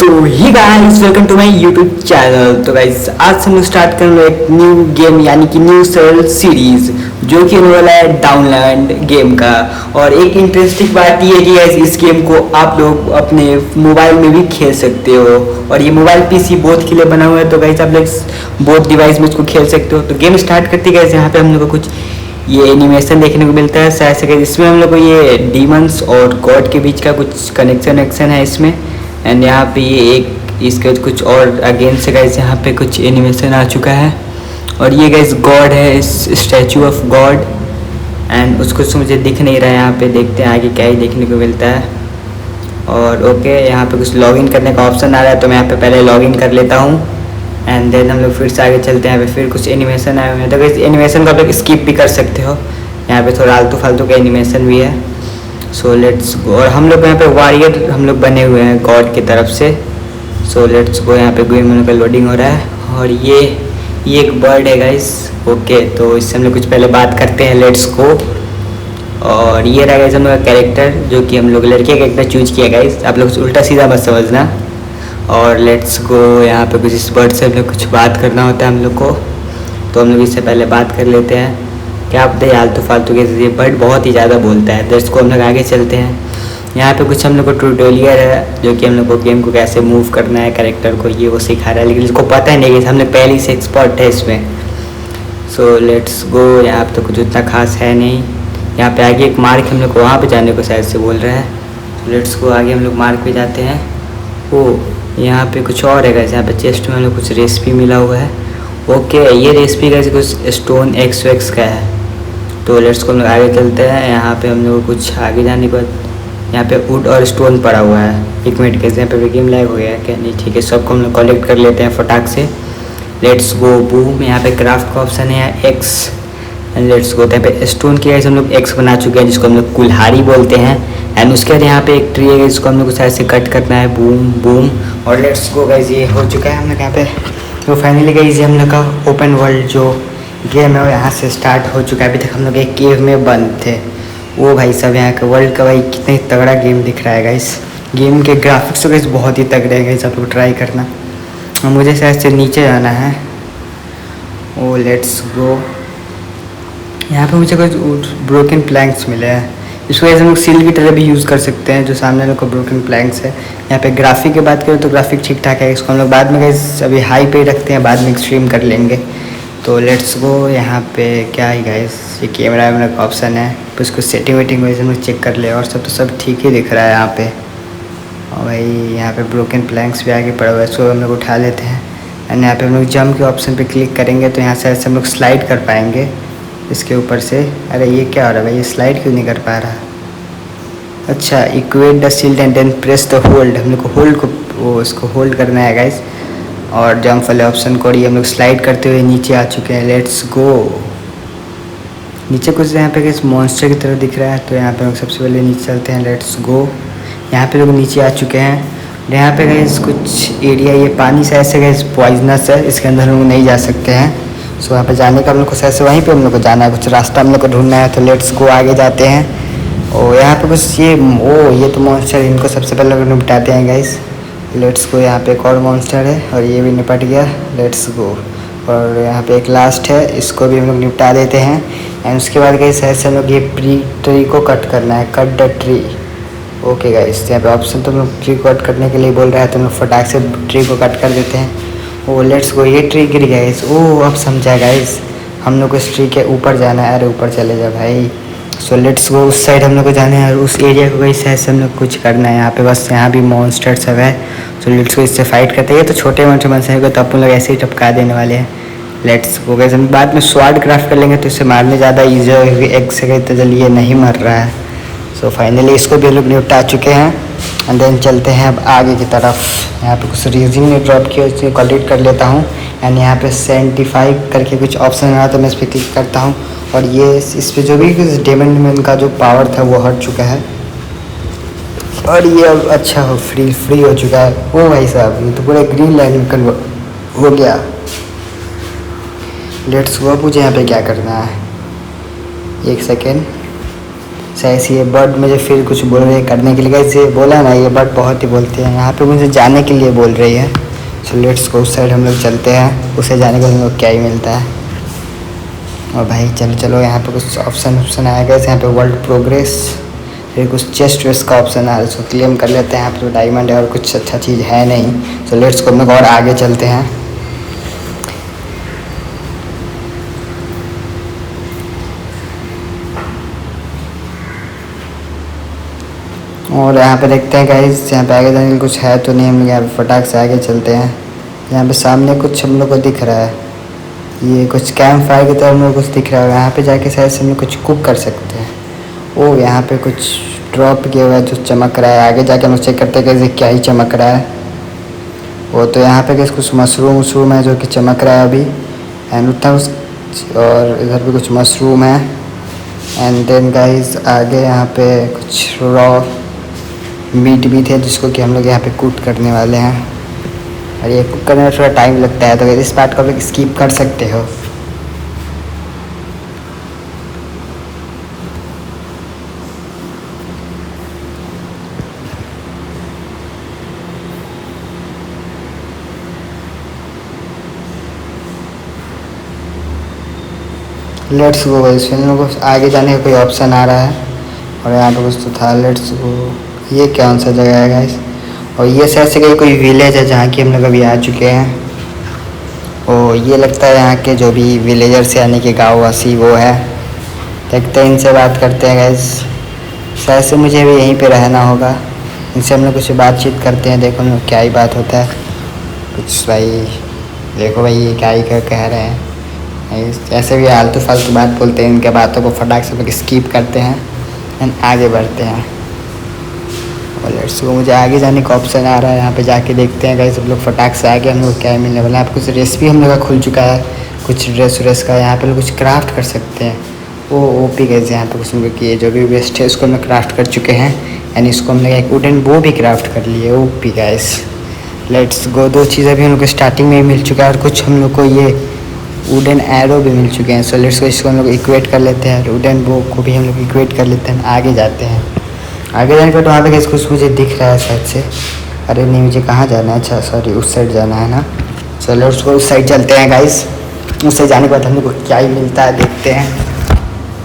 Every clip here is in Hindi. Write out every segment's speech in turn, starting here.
तो hi guys welcome to my YouTube channel. तो गाइस आज हम लोग स्टार्ट करेंगे एक न्यू गेम यानी कि न्यू सर्ल सीरीज जो कि होने वाला है डाउनलैंड गेम का। और एक इंटरेस्टिंग बात ये है कि गाइस इस गेम को आप लोग अपने मोबाइल में भी खेल सकते हो और ये मोबाइल पीसी बोथ के लिए बना हुआ है। तो गाइस आप लोग बोथ डिवाइस में इसको खेल सकते हो। तो गेम स्टार्ट करते गाइस यहाँ पे हम लोग को कुछ ये एनिमेशन देखने को मिलता है शायद से। इसमें हम लोग को ये डीमंस और गॉड के बीच का कुछ कनेक्शन है इसमें। एंड यहाँ पे ये एक इसके कुछ और अगेंस्ट से गाइस यहाँ पे कुछ एनिमेशन आ चुका है। और ये गाइस गॉड है, इस स्टैचू ऑफ गॉड। एंड उसको मुझे दिख नहीं रहा है। यहाँ पे देखते हैं आगे क्या ही देखने को मिलता है। और ओके यहाँ पे कुछ लॉगिन करने का ऑप्शन आ रहा है तो मैं यहाँ पे पहले लॉगिन कर लेता हूँ। एंड देन हम लोग फिर से आगे चलते हैं। यहाँ पे फिर कुछ एनिमेशन आए हुए हैं तो गाइस एनिमेशन को आप लोग स्किप भी कर सकते हो। यहाँ पे थोड़ा आलतू फालतू का एनिमेशन भी है। So let's go. और हम लोग यहाँ पे वॉरियर हम लोग बने हुए हैं गॉड की तरफ से। So let's go. यहाँ पे गेम का लोडिंग हो रहा है। और ये एक बर्ड है गाइस। ओके तो इससे हम लोग कुछ पहले बात करते हैं। Let's go. और ये रहा गाइस हम लोग का कैरेक्टर जो कि हम लोग लड़के का कैरेक्टर चूज किया गाइस। आप लोग उल्टा सीधा मत समझना। और लेट्स गो। यहाँ पे कुछ इस बर्ड से हम लोग कुछ बात करना होता है हम लोग को। तो हम लोग इससे पहले बात कर लेते हैं। क्या आप दे आलतू फालतू के ये बर्ड बहुत ही ज़्यादा बोलता है। तो इसको हम लोग आगे चलते हैं। यहाँ पे कुछ हम लोग को ट्यूटोरियल है जो कि हम लोग को गेम को कैसे मूव करना है कैरेक्टर को ये वो सिखा रहा है। लेकिन इसको पता ही नहीं कि हम लोग पहले से एक्सपर्ट है इसमें। So let's go. यहाँ पे तो कुछ उतना खास है नहीं। यहाँ पे आगे एक मार्क हम लोग को वहाँ पे जाने को शायद से बोल रहा है। तो लेट्स गो। आगे हम लोग मार्क पे जाते हैं। ओ यहाँ पे कुछ और है गाइस। यहाँ पे चेस्ट में हम लोग कुछ रेसिपी मिला हुआ है। ओके ये रेसिपी गाइस कुछ स्टोन एक्स का है। तो लेट्स को हम लोग आगे चलते हैं। यहाँ पे हम लोग कुछ आगे जाने के बाद यहाँ पे वुड और स्टोन पड़ा हुआ है। एक मिनट कैसे यहाँ पे गेम लैग हो गया है क्या? नहीं ठीक है। सबको हम लोग कलेक्ट कर लेते हैं फटाक से। Let's go boom. यहाँ पे क्राफ्ट का ऑप्शन है एक्स एंड लेट्स गो। यहाँ पे स्टोन की हम लोग एक्स बना चुके हैं जिसको हम लोग कुल्हाड़ी बोलते हैं। एंड उसके बाद यहाँ पे एक ट्री है जिसको हम लोग को शायद से कट करना है। Boom boom. और लेट्स गो गाइस ये हो चुका है हम लोग यहाँ पे। तो फाइनली गाइस ये हम लोग का ओपन वर्ल्ड जो गेम है वो यहाँ से स्टार्ट हो चुका है। अभी तक हम लोग एक केव में बंद थे। वो भाई सब यहाँ का वर्ल्ड का भाई कितना ही तगड़ा गेम दिख रहा है गाइस। गेम के ग्राफिक्स तो गाइस बहुत ही तगड़े हैं गाइस। आप लोग ट्राई करना। और मुझे शायद से नीचे जाना है। ओ लेट्स गो। यहाँ पे मुझे कुछ ब्रोकन प्लैंक्स मिले हैं। इसको वजह से हम लोग सील की तरह भी यूज़ कर सकते हैं जो सामने लोग को ब्रोकन प्लैंक्स है। यहाँ पे ग्राफिक की बात करें तो ग्राफिक ठीक ठाक है। इसको हम लोग बाद में गाइस अभी हाई पे रखते हैं, बाद में एक्सट्रीम कर लेंगे। तो लेट्स गो। यहाँ पे क्या है गाइस ये कैमरा वैमरा का ऑप्शन है। तो इसको सेटिंग वेटिंग वैसे हम चेक कर ले। और सब तो सब ठीक ही दिख रहा है यहाँ पे। और भाई यहाँ पे ब्रोकन प्लैंक्स भी आगे पड़ा हुआ है। सो हम लोग उठा लेते हैं। एंड यहाँ पे हम लोग जंप के ऑप्शन पे क्लिक करेंगे तो यहाँ से ऐसे हम लोग स्लाइड कर पाएंगे इसके ऊपर से। अरे ये क्या हो रहा है भाई? ये स्लाइड क्यों नहीं कर पा रहा? अच्छा equate the shield and then press the hold. हम लोग को होल्ड को वो इसको होल्ड करना है गाइस। और जंप वाले ऑप्शन को हम लोग स्लाइड करते हुए नीचे आ चुके हैं। Let's go. नीचे कुछ यहाँ पे किस मॉन्स्टर की तरह दिख रहा है तो यहाँ पे लोग सबसे पहले नीचे चलते हैं। Let's go. यहाँ पे लोग नीचे आ चुके हैं। यहाँ पे गैस कुछ एरिया ये पानी से ऐसे गैस पॉइजनस है। इसके अंदर हम लोग नहीं जा सकते हैं। सो यहाँ पे जाने का हम लोग को शायद से वहीं पे हम लोग को जाना है। कुछ रास्ता हम लोग को ढूंढना है। तो लेट्स गो आगे जाते हैं। और यहाँ पे कुछ ये तो मॉन्स्टर इनको सबसे पहले लोग निपटाते हैं गाइस। Let's go. यहाँ पे एक और मॉन्स्टर है और ये भी निपट गया। Let's go. और यहाँ पे एक लास्ट है, इसको भी हम लोग निपटा देते हैं। एंड उसके बाद गाइस ऐसे हम लोग ये ट्री को कट करना है। Cut the tree. Okay guys यहाँ पे ऑप्शन तो हम लोग ट्री को कट करने के लिए बोल रहा है तो हम लोग फटाक से ट्री को कट कर देते हैं। ओ लेट्स गो। ये ट्री गिर गया गाइस। ओ अब समझा गाइस हम लोग को इस ट्री के ऊपर जाना है। अरे ऊपर चले जा भाई। So let's go. उस साइड हम लोग को जाना है और उस एरिया को गई शायद से हम लोग कुछ करना है। यहाँ पे बस यहाँ भी मॉन्स्टर सब है। सो लेट्स गो इससे फाइट करते हैं। तो छोटे मोटे मॉन्स्टर तो अपन लोग ऐसे ही टपका देने वाले हैं। Let's go guys. हम बाद में स्वाड क्राफ्ट कर लेंगे तो इससे मारने ज़्यादा ईजी होगी। एक से तो जल्दी ये नहीं मर रहा है। सो फाइनली इसको भी हम लोग निपटा चुके हैं। एंड देन चलते हैं अब आगे की तरफ। यहाँ पे कुछ रीजन ने ड्रॉप किया इसे कलेक्ट कर लेता हूँ। एंड यहाँ पे सेंटिफाई करके कुछ ऑप्शन आ रहा तो मैं इस पर क्लिक करता हूँ। और ये इस पर जो भी डेमन में उनका जो पावर था वो हट चुका है। और ये अब अच्छा हो फ्री हो चुका है। ओ भाई साहब ये तो पूरा ग्रीन लाइन में कन्वर्ट हो गया। Let's go. मुझे यहाँ पे क्या करना है? एक सेकेंड। शायद ये बर्ड मुझे फिर कुछ बोल रहे हैं करने के लिए। गाइस ये बोला ना, ये बर्ड बहुत ही बोलते हैं। यहाँ पे मुझे जाने के लिए बोल रही है। सो लेट्स गो, उस साइड हम लोग चलते हैं। उसे जाने को हम लोग क्या ही मिलता है। और भाई चलो चलो, यहाँ पे कुछ ऑप्शन आएगा। यहाँ पे वर्ल्ड प्रोग्रेस, फिर कुछ चेस्ट वेस्ट का ऑप्शन आ रहा है, उसको क्लेम कर लेते हैं। यहाँ पे तो डायमंड है और कुछ अच्छा चीज़ है नहीं। सो लेट्स को हम लोग और आगे चलते हैं। और यहाँ पे देखते हैं गाइस, यहाँ पे आगे जाने के कुछ है तो नहीं। हम लोग यहाँ पे फटाक से आगे चलते हैं। यहाँ पे सामने कुछ हम लोग को दिख रहा है, ये कुछ कैंप फायर की तरह हम लोग कुछ दिख रहा है। यहाँ पे जाके शायद से हम लोग कुछ कुक कर सकते हैं। ओ यहाँ पे कुछ ड्रॉप किया हुआ है जो चमक रहा है। आगे जाके हम लोग चेक करते हैं कि क्या ही चमक रहा है। वो तो यहाँ पे कुछ मशरूम है जो कि चमक रहा है अभी। एंड उतना और इधर भी कुछ मशरूम है। एंड देन गाइस आगे यहाँ पे कुछ रॉ मीट भी थे जिसको कि हम लोग यहाँ पे कुक करने वाले हैं। और ये कुक करने में थोड़ा टाइम लगता है, तो इस पार्ट को आप लोग स्किप कर सकते हो। लेट्स गो गाइस, फिर लोगों को आगे जाने का कोई ऑप्शन आ रहा है। और यहाँ पे कुछ तो था। लेट्स गो, ये कौन सा जगह है गाइस? और ये शायद से कोई विलेज है जहाँ की हम लोग अभी आ चुके हैं। और ये लगता है यहाँ के जो भी विलेजर्स यानी कि गाँव वासी वो है। देखते हैं, इनसे बात करते हैं गाइस। शायद से मुझे भी यहीं पे रहना होगा। इनसे हम लोग कुछ बातचीत करते हैं, देखो हम लोग क्या ही बात होता है कुछ। भाई देखो भाई, ये क्या ही कह रहे हैं। ऐसे भी आलतू फालतू बात बोलते हैं। इनके बातों को फटाक से लोग स्किप करते हैं एंड आगे बढ़ते हैं। और लेट्स गो, मुझे आगे जाने का ऑप्शन आ रहा है। यहाँ पे जाके देखते हैं गाइस, सब लोग फटाक से आगे हम लोग क्या मिलने वाला है। यहाँ पे कुछ रेसिपी हम लोग का खुल चुका है, कुछ ड्रेस का। यहाँ पे लोग कुछ क्राफ्ट कर सकते हैं। वो ओपी गाइस, यहाँ पे कुछ हम लोग किए जो भी वेस्ट है उसको हम लोग क्राफ्ट कर चुके हैं। एंड इसको हम लोग एक वुडन बो भी क्राफ्ट कर लिए। OP guys, let's go. 2 चीज़ें भी हम लोग को स्टार्टिंग में ही मिल चुका है और कुछ हम लोग को ये वुडन एरो भी मिल चुके हैं। सो लेट्स को इसको हम लोग इक्वेट कर लेते हैं। वुडन बो को भी हम लोग इक्वेट कर लेते हैं। आगे जाते हैं। आगे जाने पर तो वहाँ पे कुछ मुझे दिख रहा है शायद से। अरे नहीं, मुझे कहाँ जाना है? अच्छा सॉरी, उस साइड जाना है ना। सो लेट्स को उस साइड चलते हैं गाइस। उस साइड जाने के बाद हम लोग को क्या ही मिलता है देखते हैं।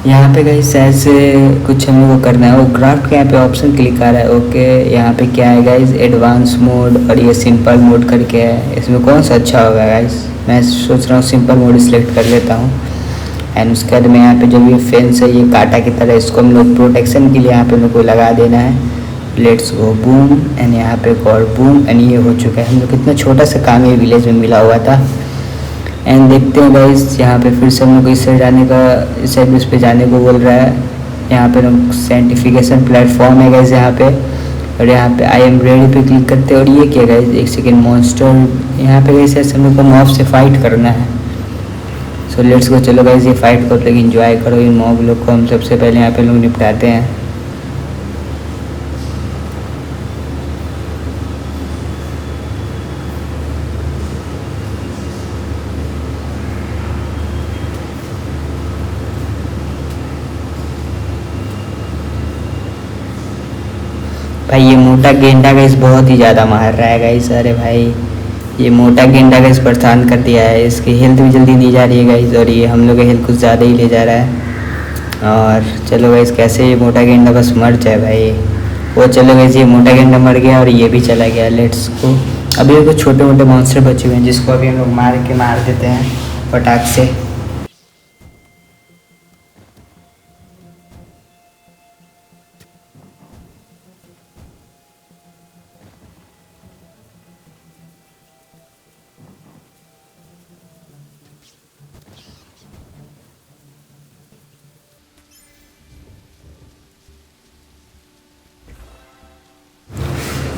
यहाँ पे गाइस शायद से कुछ हम लोग को करना है। वो क्राफ्ट के यहाँ पे ऑप्शन क्लिक आ रहा है। ओके, यहाँ पे क्या है गाइस, एडवांस मोड और ये सिंपल मोड करके है। इसमें कौन सा अच्छा होगा गाइस? मैं सोच रहा हूँ सिंपल मोड सिलेक्ट कर लेता हूँ। एंड उसके बाद में यहाँ पे जो भी फेंस है ये कांटा की तरह, इसको हम लोग प्रोटेक्शन के लिए यहाँ पे लोग को लगा देना है। Let's go, boom. एंड यहाँ पे एक और बूम। एंड ये हो चुका है। हम लोग कितना छोटा सा काम ये विलेज में मिला हुआ था। एंड देखते हैं गाइस, यहाँ पे फिर से हम लोग इस साइड जाने का, इस साइड उस पर जाने को बोल रहा है। यहाँ पे लोग साइंटिफिकेशन प्लेटफॉर्म है गाइस यहाँ पे। और यहाँ पे आई एम रेडी पे क्लिक करते हैं। और ये क्या गाइस, एक सेकेंड, मॉन्स्टर यहाँ पे गाइस ऐसे हम लोग को मॉब से फाइट करना है। सो लेट्स गो, चलो गाइस ये फाइट को लेकिन एंजॉय करो। इन मॉब लोग को हम सबसे पहले यहाँ पे लोग निपटाते हैं। भाई ये मोटा गेंडा गाइस बहुत ही ज़्यादा मार रहा है गाइस। अरे भाई ये मोटा गेंडा गाइस परेशान कर दिया है। इसकी हेल्थ भी जल्दी नहीं जा रही है गाइस, और ये हम लोग का हेल्थ कुछ ज़्यादा ही ले जा रहा है। और चलो गाइस, कैसे ये मोटा गेंडा बस मर जाए भाई। वो चलो गाइस, ये मोटा गेंडा मर गया और ये भी चला गया। लेट्स को, अभी कुछ छोटे मोटे मॉन्स्टर बचे हुए हैं जिसको अभी हम लोग मार देते हैं फटाक से।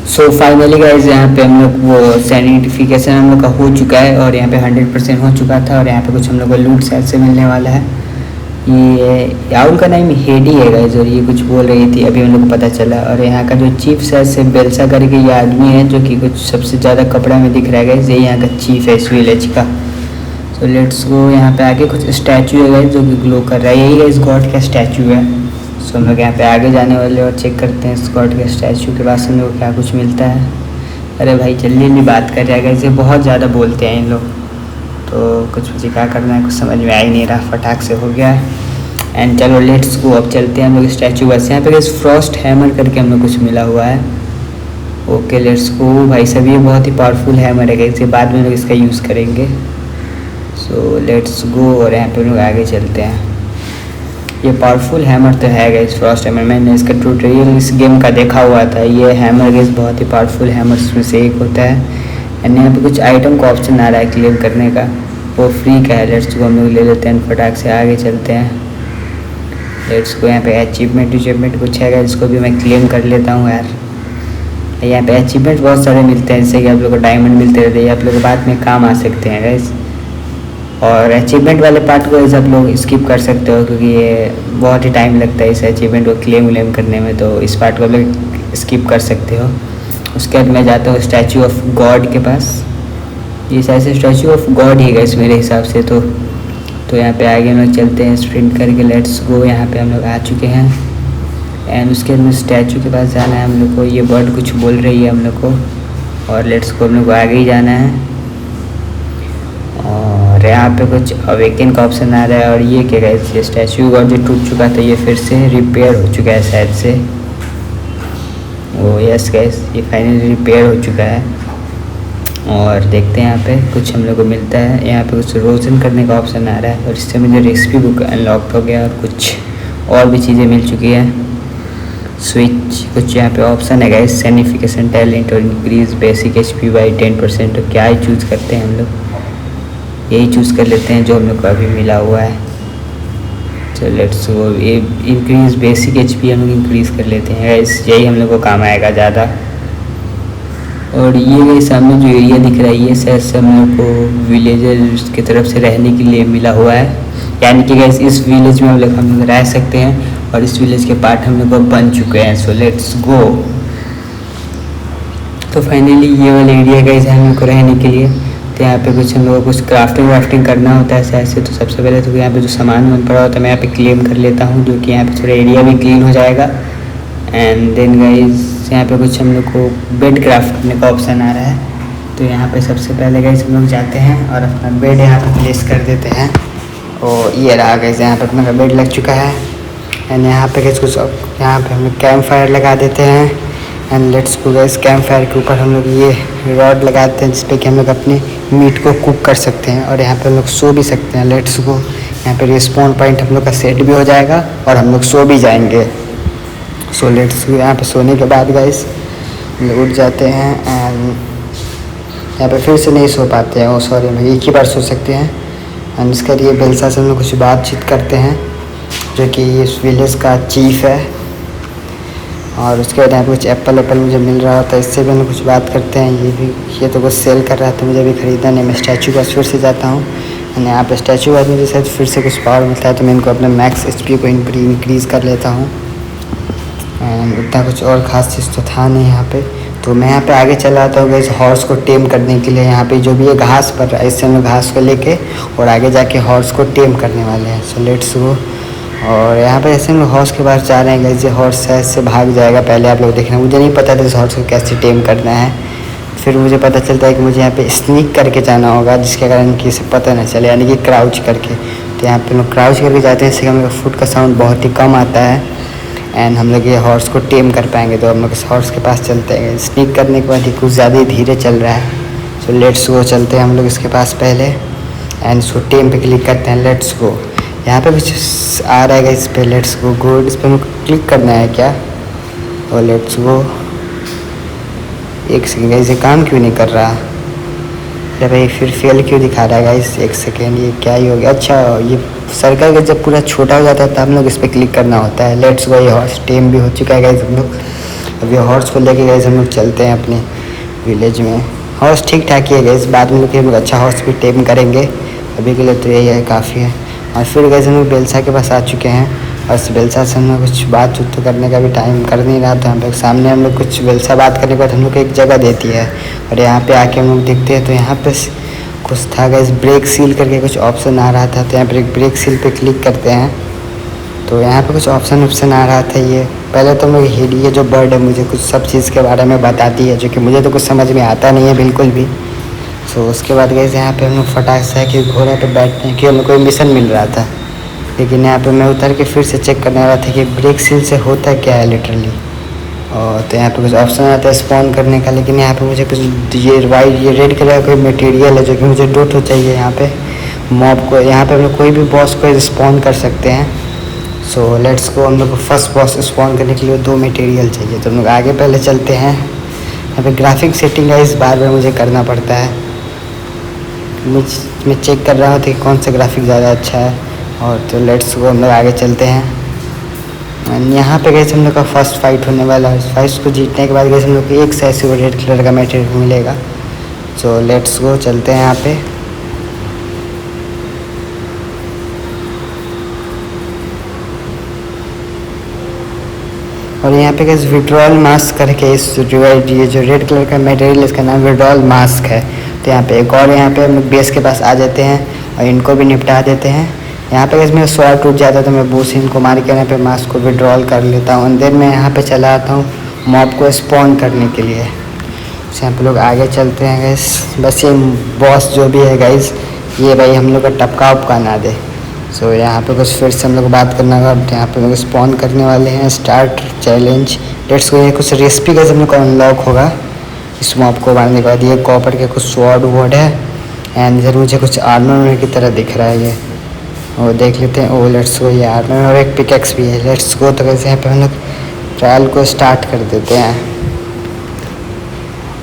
सो फाइनली गाइज यहाँ पे हम लोग वो सैनिटिफिकेशन हम लोग का हो चुका है और यहाँ पे 100% हो चुका था। और यहाँ पे कुछ हम लोग को लूट शायद से मिलने वाला है। ये याउल का नाम हेडी है गाइज, और ये कुछ बोल रही थी अभी हम लोग को पता चला। और यहाँ का जो चीफ शायद से बेल्सा करके ये आदमी है जो कि कुछ सबसे ज़्यादा कपड़ा में दिख रहा है गाइज। ये यहाँ का चीफ है इस विलेज का। सो लेट्स गो, यहाँ पे आगे कुछ स्टैचू है गाइज जो कि ग्लो कर रहा है। यही गाइज गॉड का स्टैचू है। सो हम लोग यहाँ पे आगे जाने वाले और चेक करते हैं स्कॉट के स्टैचू के पास हम लोग क्या कुछ मिलता है। अरे भाई जल्दी जल्दी बात कर रहे हैं, ऐसे बहुत ज़्यादा बोलते हैं इन लोग, तो कुछ मुझे क्या करना है कुछ समझ में आ ही नहीं रहा, फटाक से हो गया है। एंड चलो लेट्स गो, अब चलते हैं हम लोग स्टैचू बस। यहाँ पे फ्रॉस्ट हैमर करके हम लोग कुछ मिला हुआ है। ओके लेट्स गो भाई साहब, ये बहुत ही पावरफुल हैमर है, इसके बाद में लोग इसका यूज़ करेंगे। सो लेट्स गो, और यहाँ पे लोग आगे चलते हैं। ये पावरफुल हैमर तो है गाइस, फ्रॉस्ट हैमर, मैंने इसका ट्यूटोरियल इस गेम का देखा हुआ था। ये हैमर गाइस बहुत ही पावरफुल हैमर्स में से एक होता है। एंड यहाँ पे कुछ आइटम का ऑप्शन आ रहा है क्लेम करने का, वो फ्री का है। लेट्स गो, हम लोग ले लेते हैं, फटाक से आगे चलते हैं। लेट्स गो, यहाँ पे अचीवमेंट कुछ है, इसको भी मैं क्लेम कर लेता हूँ यार। यहाँ पे अचीवमेंट बहुत सारे मिलते हैं, जैसे कि आप लोग को डायमंड मिलते रहते हैं, आप लोग को बाद में काम आ सकते हैं गाइस। और अचीवमेंट वाले पार्ट को आप लोग स्किप कर सकते हो, क्योंकि ये बहुत ही टाइम लगता है इस अचीवमेंट को क्लेम करने में, तो इस पार्ट को आप लोग स्किप कर सकते हो। उसके बाद मैं जाता हूँ स्टैचू ऑफ गॉड के पास। ये शायद से statue of God he guys मेरे हिसाब से, तो यहाँ पे आगे हम लोग चलते हैं स्प्रिंट करके। लेट्स गो, यहाँ पे हम लोग आ चुके हैं। एंड उसके बाद स्टैचू के पास जाना है हम लोग को। ये बर्ड कुछ बोल रही है हम लोग को, और लेट्स गो, हम लोग को आगे ही जाना है। और यहाँ पे कुछ अवेकन का ऑप्शन आ रहा है, और ये क्या गाइस, ये स्टैचू गॉड जो टूट चुका था ये फिर से रिपेयर हो चुका है शायद से। ओ यस गाइस, ये फाइनली रिपेयर हो चुका है। और देखते हैं यहाँ पे कुछ हम लोग को मिलता है। यहाँ पे कुछ रोशन करने का ऑप्शन आ रहा है, और इससे मुझे रेसिपी बुक अनलॉक हो गया, और कुछ और भी चीज़ें मिल चुकी है। स्विच कुछ यहाँ पे ऑप्शन है गाइस, सैनिफिकेशन टैलेंट और इंक्रीज बेसिक HP बाई 10%। तो क्या ही चूज़ करते हैं हम लोग, यही चूज़ कर लेते हैं जो हम लोग को अभी मिला हुआ है। चलो लेट्स वो ये इंक्रीज बेसिक HP हम लोग इंक्रीज़ कर लेते हैं गाइस, यही हम लोग को काम आएगा ज़्यादा। और ये सामने जो एरिया दिख रहा है ये शायद से हम लोग को विलेजर्स की तरफ से रहने के लिए मिला हुआ है, यानी कि गाइस इस विलेज में हम लोग रह सकते हैं, और इस विलेज के पार्ट हम लोग बन चुके हैं। So let's go. तो फाइनली ये वाला एरिया गाइस है हम लोग को रहने के लिए। तो यहाँ पे कुछ हम लोग को कुछ क्राफ्टिंग करना होता है शायद से। तो सबसे पहले तो यहाँ पे जो सामान पड़ा होता है मैं यहाँ पे क्लेम कर लेता हूँ, जो कि यहाँ पे थोड़ा एरिया भी क्लीन हो जाएगा। एंड देन गाइस यहाँ पे कुछ हम लोग को बेड क्राफ्ट करने का ऑप्शन आ रहा है। तो यहाँ पे सबसे पहले गाइस हम लोग जाते हैं और अपना बेड यहाँ पे प्लेस कर देते हैं। और ये रहा गाइस, यहाँ पे अपना बेड लग चुका है। एंड यहाँ पे गाइस कुछ यहाँ पे हम लोग कैंप फायर लगा देते हैं। And let's go guys, camp fire के ऊपर हम लोग ये रॉड लगाते हैं, जिसपे कि हम लोग अपने मीट को कुक कर सकते हैं, और यहाँ पे हम लोग सो भी सकते हैं। लेट्स गो, यहाँ पे रिस्पॉन पॉइंट हम लोग का सेट भी हो जाएगा और हम लोग सो भी जाएंगे। सो लेट्स गो, यहाँ पे सोने के बाद गाइस हम लोग उठ जाते हैं। एंड यहाँ पे फिर से नहीं सो पाते हैं, सॉरी, हम एक ही बार सो सकते हैं। एंड इसके लिए बेलसा से हम लोग कुछ बातचीत करते हैं, जो कि इस विलेज का चीफ है। और उसके बाद यहाँ पे कुछ एप्पल मुझे मिल रहा था, इससे भी हम कुछ बात करते हैं। ये तो कुछ सेल कर रहा था, मुझे भी खरीदना नहीं। मैं स्टैचू के पास फिर से जाता हूँ। एंड यहाँ पे स्टैचू बाद मुझे शायद फिर से कुछ पावर मिलता है, तो मैं इनको अपना मैक्स HP को इंक्रीज़ कर लेता हूँ। एंड उतना कुछ और ख़ास चीज़ तो था नहीं यहाँ पे। तो मैं यहाँ पे आगे चला आता हूँ इस हॉर्स को टेम करने के लिए। यहाँ पे जो भी ये घास पर रहा है, इससे हम लोग घास को लेके और आगे जाके हॉर्स को टेम करने वाले हैं। So let's go. और यहाँ पे ऐसे हम लोग हॉर्स के पास जा रहे हैं गाइस। ये हॉर्स ऐसे भाग जाएगा, पहले आप लोग देखना। मुझे नहीं पता था इस हॉर्स को कैसे टेम करना है। फिर मुझे पता चलता है कि मुझे यहाँ पे स्नीक करके जाना होगा, जिसके कारण कि इसे पता न चले, यानी कि क्राउच करके। तो यहाँ पे लोग क्राउच करके जाते हैं, इससे हम लोग फुट का साउंड बहुत ही कम आता है। एंड हम लोग ये हॉर्स को टेम कर पाएंगे। तो हम लोग इस हॉर्स के पास चलते हैं। स्नीक करने के बाद ये कुछ ज़्यादा ही धीरे चल रहा है। सो लेट्स गो, चलते हैं हम लोग इसके पास पहले। एंड इसको टेम पे क्लिक करते हैं। Let's go. यहाँ पे कुछ आ रहा है इस पर, लेट्स गो गुड, इस पर हमको क्लिक करना है क्या? और लेट्स गो। एक सेकेंड गाइस, ये काम क्यों नहीं कर रहा? अरे भाई फिर फेल क्यों दिखा रहा है गाइस? एक सेकेंड, ये क्या ही हो गया? अच्छा, ये सर्कल का जब पूरा छोटा हो जाता है तब हम लोग इस पर क्लिक करना होता है। लेट्स गो, ये हॉर्स टेम भी हो चुका है गाइस हम लोग। अब ये हॉर्स को लेके गाइस हम लोग चलते हैं अपने विलेज में। हॉर्स ठीक ठाक ही है गाइस, बाद में हम लोग अच्छा हॉर्स भी टेम करेंगे। अभी के लिए तो यही है, काफ़ी है। और फिर गाइस हम लोग बेलसा के पास आ चुके हैं, और इस बेलसा से हम लोग कुछ बात तो करने का भी टाइम कर नहीं रहा था। हम लोग सामने हम लोग कुछ बेलसा बात करने के बाद हम लोग को एक जगह देती है, और यहाँ पे आके हम लोग देखते हैं तो यहाँ पे कुछ था गाइस, ब्रेक सील करके कुछ ऑप्शन आ रहा था। तो यहाँ पर एक ब्रेक सील पे क्लिक करते हैं। तो यहाँ पे कुछ ऑप्शन आ रहा था। ये पहले तो मैं ये जो बर्ड है मुझे कुछ सब चीज़ के बारे में बताती है, जो कि मुझे तो कुछ समझ में आता नहीं है बिल्कुल भी। सो उसके बाद गए यहाँ पे हम लोग फटाक से कि घोड़े पे बैठने की हमें कोई मिशन मिल रहा था, लेकिन यहाँ पे मैं उतर के फिर से चेक करने वाला था कि ब्रेक सील से होता क्या है लिटरली। और तो यहाँ पे कुछ ऑप्शन आता है स्पॉन करने का, लेकिन यहाँ पे मुझे कुछ ये रेड कलर का कोई मटेरियल है जो कि मुझे डोटो चाहिए। यहाँ पे मॉब को यहाँ पे हम लोग कोई भी बॉस को स्पॉन कर सकते हैं। So let's go. हम लोग को फर्स्ट बॉस स्पॉन करने के लिए 2 मटेरियल चाहिए, तो हम लोग आगे पहले चलते हैं। यहाँ पे ग्राफिक सेटिंग है, इस बार मुझे करना पड़ता है। मैं चेक कर रहा हूँ कि कौन सा ग्राफिक ज़्यादा अच्छा है। और तो लेट्स गो, हम लोग आगे चलते हैं। यहाँ पे गए हम लोग का फर्स्ट फाइट होने वाला है। फाइट को जीतने के बाद गए हम लोग को एक से ऐसे रेड कलर का मटेरियल मिलेगा। सो लेट्स गो, चलते हैं यहाँ पे। और यहाँ पे गैस विड्रॉल मास्क करके इस ये जो रेड कलर का मटेरियल इसका नाम विड्रॉल मास्क है। तो यहाँ पे एक और यहाँ पे हम बेस के पास आ जाते हैं और इनको भी निपटा देते हैं। यहाँ पे गैस मेरा स्वॉर्ड टूट जाता है तो मैं बूस इनको मार के यहाँ पे मास्क को विड्रॉल कर लेता हूँ। अंदर मैं यहाँ पे चला आता हूँ मॉब को स्पॉन करने के लिए। तो यहाँ पे लोग आगे चलते हैं गैस। बस ये बॉस जो भी है गाइस, ये भाई हम लोग का टपका उपका ना दे। सो यहाँ पे कुछ फिर से हम लोग बात करना होगा। यहाँ पे लोग स्पॉन करने वाले हैं। Start challenge, let's go. ये कुछ रेसिपी का हम लोग का अनलॉक होगा इस मॉब को मारने के बाद। ये कॉपर के कुछ स्वॉर्ड वॉर्ड है एंड इधर मुझे कुछ आर्मर की तरह दिख रहा है ये, और देख लेते हैं। ओ लेट्स गो, ये आर्मर और एक पिकेक्स भी है। Let's go. तो वैसे यहाँ पे हम लोग ट्रायल को स्टार्ट कर देते हैं।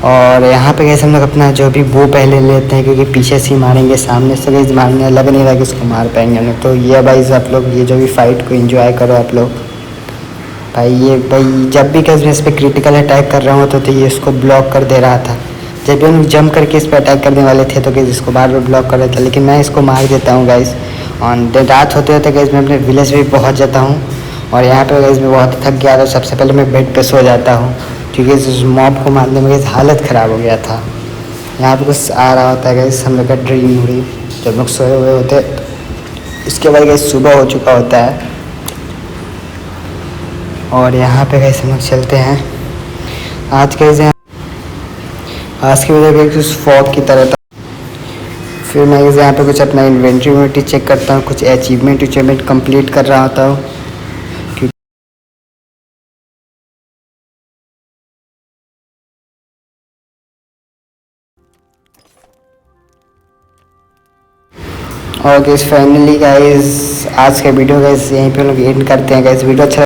और यहाँ पे कैसे हम लोग अपना जो भी वो पहले लेते हैं, क्योंकि पीछे से ही मारेंगे, सामने से कैसे मारने लग नहीं रहा कि इसको मार पाएंगे हम लोग। तो ये भाई आप लोग ये जो भी फाइट को एंजॉय करो आप लोग। भाई जब भी कैसे इस पर क्रिटिकल अटैक कर रहा हूँ तो ये इसको ब्लॉक कर दे रहा था। जब भी हम जंप करके इस पर अटैक करने वाले थे तो कैसे इसको बार बार ब्लॉक कर रहा था, लेकिन मैं इसको मार देता हूँ गाइस। और रात होते होते कैसे मैं अपने विलेज भी पहुँच जाता हूँ। और यहाँ पे कैसे मैं बहुत थक गया था, सबसे पहले मैं बेड पे सो जाता हूँ क्योंकि इस मॉब को मारने में कैसे हालत ख़राब हो गया था। यहाँ पे कुछ आ रहा होता है कैसे हम लोग का ड्रीम उड़ी, जब लोग सोए हुए होते इसके बाद कैसे सुबह हो चुका होता है। और यहाँ पे कैसे हम लोग चलते हैं। आज कैसे आज की वजह से कुछ फॉग की तरह था। फिर मैं यहाँ पे कुछ अपना इन्वेंट्री चेक करता हूँ, कुछ अचीवमेंट कंप्लीट कर रहा होता हूँ। और गाइस फाइनली गाइस आज का वीडियो गाइस यहीं पे लोग एंड करते हैं गाइस। वीडियो अच्छा